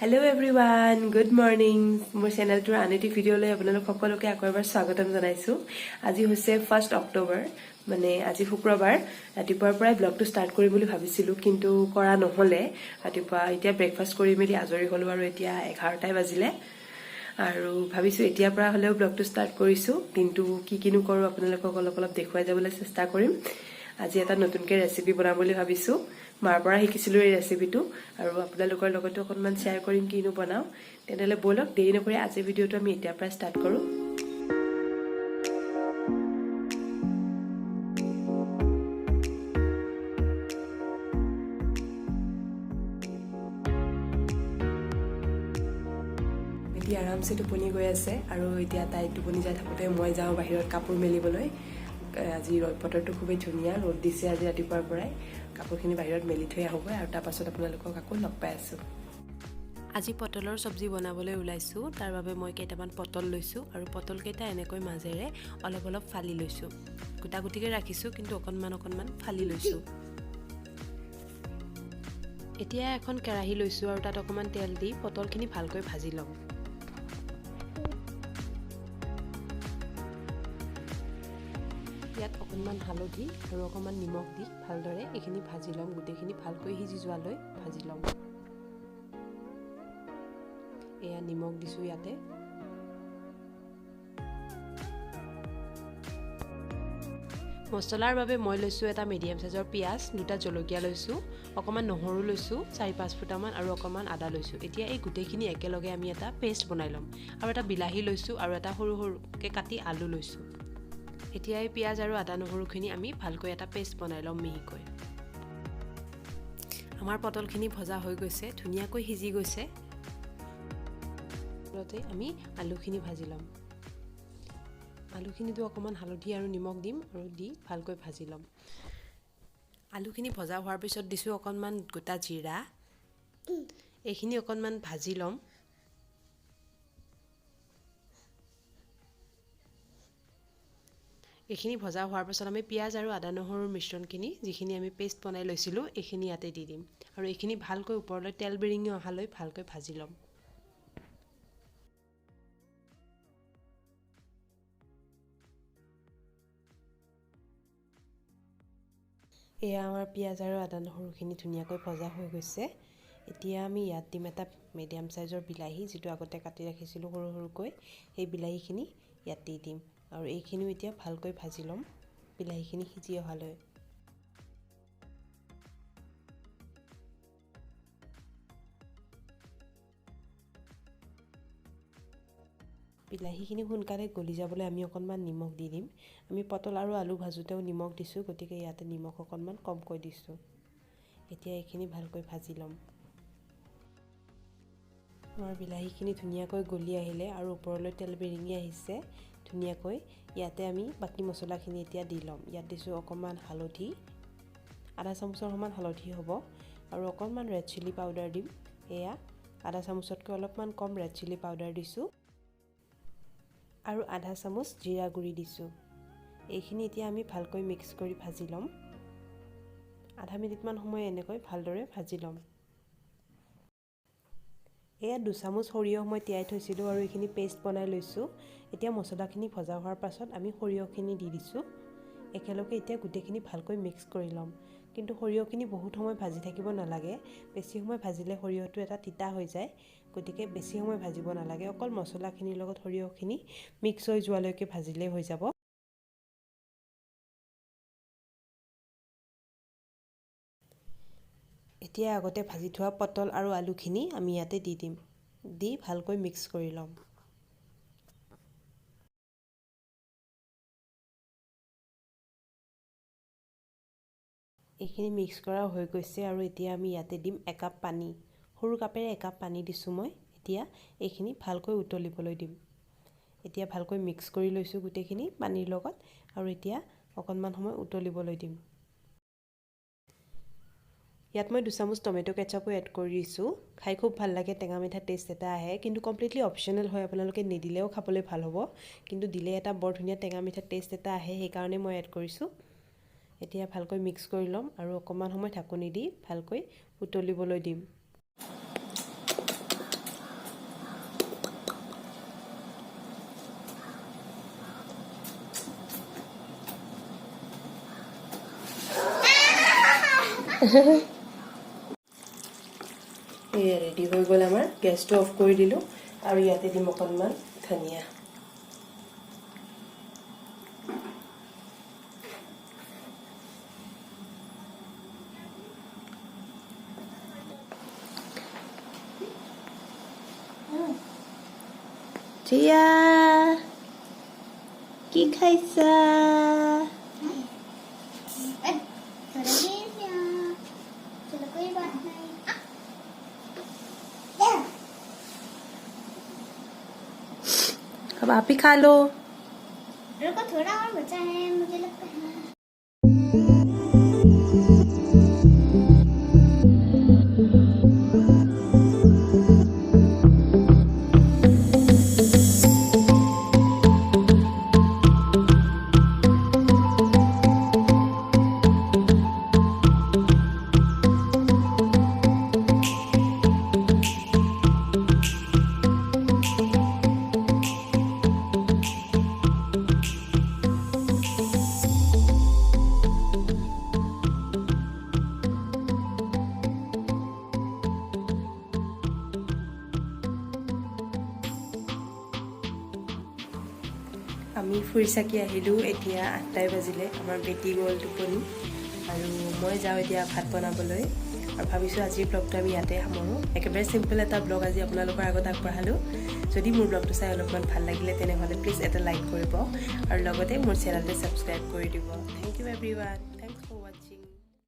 Hello everyone, good morning. মোৰ চেনেলটোৰ আন এটি ভিডিঅ'লৈ আপোনালোক সকলোকে আকৌ এবাৰ স্বাগতম জনাইছো। আজি হৈছে 1 অক্টোবৰ, মানে আজি শুক্ৰবাৰ। ৰাতিপুৱাৰ পৰাই ব্লগটো ষ্টাৰ্ট কৰিম বুলি ভাবিছিলো, কিন্তু কৰা নহলে। ৰাতিপুৱা এতিয়া ব্ৰেকফাষ্ট কৰি মেলি আজৰি হলো আৰু এতিয়া 11টাই বাজিলে। আৰু ভাবিছো এতিয়াৰ পৰা হলেও ব্লগটো ষ্টাৰ্ট কৰিছো, কিন্তু কিনো কৰো আপোনালোকক অলপ দেখুৱাই যাবলৈ চেষ্টা কৰিম। আজি এটা নতুনকৈ ৰেচিপি বনাম বুলি ভাবিছো। মাৰ পৰা শিকিছিলো এই ৰেচিপিটো, আৰু আপোনালোকৰ লগতো অকণমান শ্বেয়াৰ কৰিম কিনো বনাওঁ। তেনেহ'লে ব'লক দেৰি নকৰি আজিৰ ভিডিঅ'টো আমি এতিয়াৰ পৰা ষ্টাৰ্ট কৰোঁ। বেটি আৰামছে টোপনি গৈ আছে, আৰু এতিয়া তাই টোপনি যাই থাকোঁতে মই যাওঁ বাহিৰত কাপোৰ মেলিবলৈ। আজি বতৰটো খুবেই ধুনীয়া, ৰ'দ দিছে আজি ৰাতিপুৱাৰ পৰাই। কাপোৰখিনি বাহিৰত মেলি থৈ আহোঁগৈ, আৰু তাৰপাছত আপোনালোকক আকৌ লগ পাই আছোঁ। আজি পটলৰ চব্জি বনাবলৈ ওলাইছোঁ। তাৰ বাবে মই কেইটামান পটল লৈছোঁ, আৰু পটলকেইটা এনেকৈ মাজেৰে অলপ ফালি লৈছোঁ। গোটা গুটিকৈ ৰাখিছোঁ, কিন্তু অকণমান ফালি লৈছোঁ। এতিয়া এখন কেৰাহী লৈছোঁ, আৰু তাত অকণমান তেল দি পটলখিনি ভালকৈ ভাজি ল'ম। ইয়াত অকণমান হালধি আৰু অকণমান নিমখ দি ভালদৰে এইখিনি ভাজি ল'ম। গোটেইখিনি ভালকৈ সিজি যোৱালৈ ভাজি ল'ম। এয়া নিমখ দিছোঁ ইয়াতে। মছলাৰ বাবে মই লৈছোঁ এটা মিডিয়াম চাইজৰ পিঁয়াজ, 2টা জলকীয়া লৈছোঁ, অকণমান নহৰু লৈছোঁ, 4-5 ফুটামান, আৰু অকণমান আদা লৈছোঁ। এতিয়া এই গোটেইখিনি একেলগে আমি এটা পেষ্ট বনাই ল'ম। আৰু এটা বিলাহী লৈছোঁ, আৰু এটা সৰুকৈ কাটি আলু লৈছোঁ। এতিয়া এই পিঁয়াজ আৰু আদা নহৰুখিনি আমি ভালকৈ এটা পেষ্ট বনাই ল'ম মিহিকৈ। আমাৰ পটলখিনি ভজা হৈ গৈছে, ধুনীয়াকৈ সিজি গৈছে। আমি আলুখিনি ভাজি ল'ম। আলুখিনিতো অকণমান হালধি আৰু নিমখ দিম, আৰু দি ভালকৈ ভাজি ল'ম। আলুখিনি ভজা হোৱাৰ পিছত দিছোঁ অকণমান গোটা জিৰা। এইখিনি অকণমান ভাজি ল'ম। এইখিনি ভজা হোৱাৰ পাছত আমি পিঁয়াজ আৰু আদা নহৰুৰ মিশ্ৰণখিনি, যিখিনি আমি পেষ্ট বনাই লৈছিলোঁ, এইখিনি ইয়াতে দি দিম। আৰু এইখিনি ভালকৈ ওপৰলৈ তেল বিৰিঙি অহালৈ ভালকৈ ভাজি ল'ম। এয়া আমাৰ পিঁয়াজ আৰু আদা নহৰুখিনি ধুনীয়াকৈ ভজা হৈ গৈছে। এতিয়া আমি ইয়াত দিম এটা মিডিয়াম চাইজৰ বিলাহী, যিটো আগতে কাটি ৰাখিছিলোঁ সৰুকৈ। সেই বিলাহীখিনি ইয়াত দি দিম, আৰু এইখিনিও এতিয়া ভালকৈ ভাজি ল'ম বিলাহীখিনি সিজি অহালৈ। বিলাহীখিনি সোনকালে গলি যাবলৈ আমি অকণমান নিমখ দি দিম। আমি পটল আৰু আলু ভাজোঁতেও নিমখ দিছোঁ, গতিকে ইয়াতে নিমখ অকণমান কমকৈ দিছোঁ। এতিয়া এইখিনি ভালকৈ ভাজি ল'ম। আমাৰ বিলাহীখিনি ধুনীয়াকৈ গলি আহিলে, আৰু ওপৰলৈ তেল বিৰিঙি আহিছে ধুনীয়াকৈ। ইয়াতে আমি বাকী মছলাখিনি এতিয়া দি ল'ম। ইয়াত দিছোঁ অকণমান হালধি, আধা চামুচৰ সমান হালধি হ'ব, আৰু অকণমান ৰেড চিলি পাউডাৰ দিম। এয়া আধা চামুচতকৈ অলপমান কম ৰেড চিলি পাউডাৰ দিছোঁ, আৰু আধা চামুচ জিৰা গুড়ি দিছোঁ। এইখিনি এতিয়া আমি ভালকৈ মিক্স কৰি ভাজি ল'ম। আধা মিনিটমান সময় এনেকৈ ভালদৰে ভাজি ল'ম। এয়া 2 চামুচ সৰিয়হ মই তিয়াই থৈছিলোঁ, আৰু এইখিনি পেষ্ট বনাই লৈছোঁ। এতিয়া মছলাখিনি ভজা হোৱাৰ পাছত আমি সৰিয়হখিনি দি দিছোঁ। একেলগে এতিয়া গোটেইখিনি ভালকৈ মিক্স কৰি ল'ম। কিন্তু সৰিয়হখিনি বহুত সময় ভাজি থাকিব নালাগে। বেছি সময় ভাজিলে সৰিয়হটো এটা তিতা হৈ যায়, গতিকে বেছি সময় ভাজিব নালাগে। অকল মছলাখিনিৰ লগত সৰিয়হখিনি মিক্স হৈ যোৱালৈকে ভাজিলেই হৈ যাব। এতিয়া আগতে ভাজি থোৱা পটল আৰু আলুখিনি আমি ইয়াতে দি দিম। দি ভালকৈ মিক্স কৰি ল'ম। এইখিনি মিক্স কৰা হৈ গৈছে, আৰু এতিয়া আমি ইয়াতে দিম 1 কাপ পানী। সৰু কাপেৰে 1 কাপ পানী দিছোঁ মই। এতিয়া এইখিনি ভালকৈ উতলিবলৈ দিম। এতিয়া ভালকৈ মিক্স কৰি লৈছোঁ গোটেইখিনি পানীৰ লগত, আৰু এতিয়া অকণমান সময় উতলিবলৈ দিম। ইয়াত মই 2 চামুচ টমেটো কেচাপো এড কৰি দিছোঁ। খাই খুব ভাল লাগে, টেঙা মিঠা টেষ্ট এটা আহে, কিন্তু কমপ্লিটলি অপশ্যনেল হয়, আপোনালোকে নিদিলেও খাবলৈ ভাল হ'ব। কিন্তু দিলে এটা বৰ ধুনীয়া টেঙা মিঠা টেষ্ট এটা আহে, সেইকাৰণে মই এড কৰিছোঁ। এতিয়া ভালকৈ মিক্স কৰি ল'ম, আৰু অকণমান সময় ঢাকনি দি ভালকৈ উতলিবলৈ দিম। এই ৰেডি হৈ গ'ল আমাৰ গেছটো অফ কৰি দিলোঁ আৰু ইয়াতে দিম অকণমান ধনিয়া জিয়া কি খাইছা अब आप ही खा लो रुको थोड़ा और बचा है मुझे लगता है আমি ফুৰি চাকি আহিলোঁ এতিয়া 8টাই বাজিলে আমাৰ বেটি গ'ল টোপনি আৰু মই যাওঁ এতিয়া ভাত বনাবলৈ আৰু ভাবিছোঁ আজিৰ ব্লগটো আমি ইয়াতে সামৰোঁ একেবাৰে চিম্পল এটা ব্লগ আজি আপোনালোকৰ আগত আগবঢ়ালোঁ যদি মোৰ ব্লগটো চাই অলপমান ভাল লাগিলে তেনেহ'লে প্লিজ এটা লাইক কৰিব আৰু লগতে মোৰ চেনেলটো ছাবস্ক্ৰাইব কৰি দিব থেংক ইউ এভৰিৱান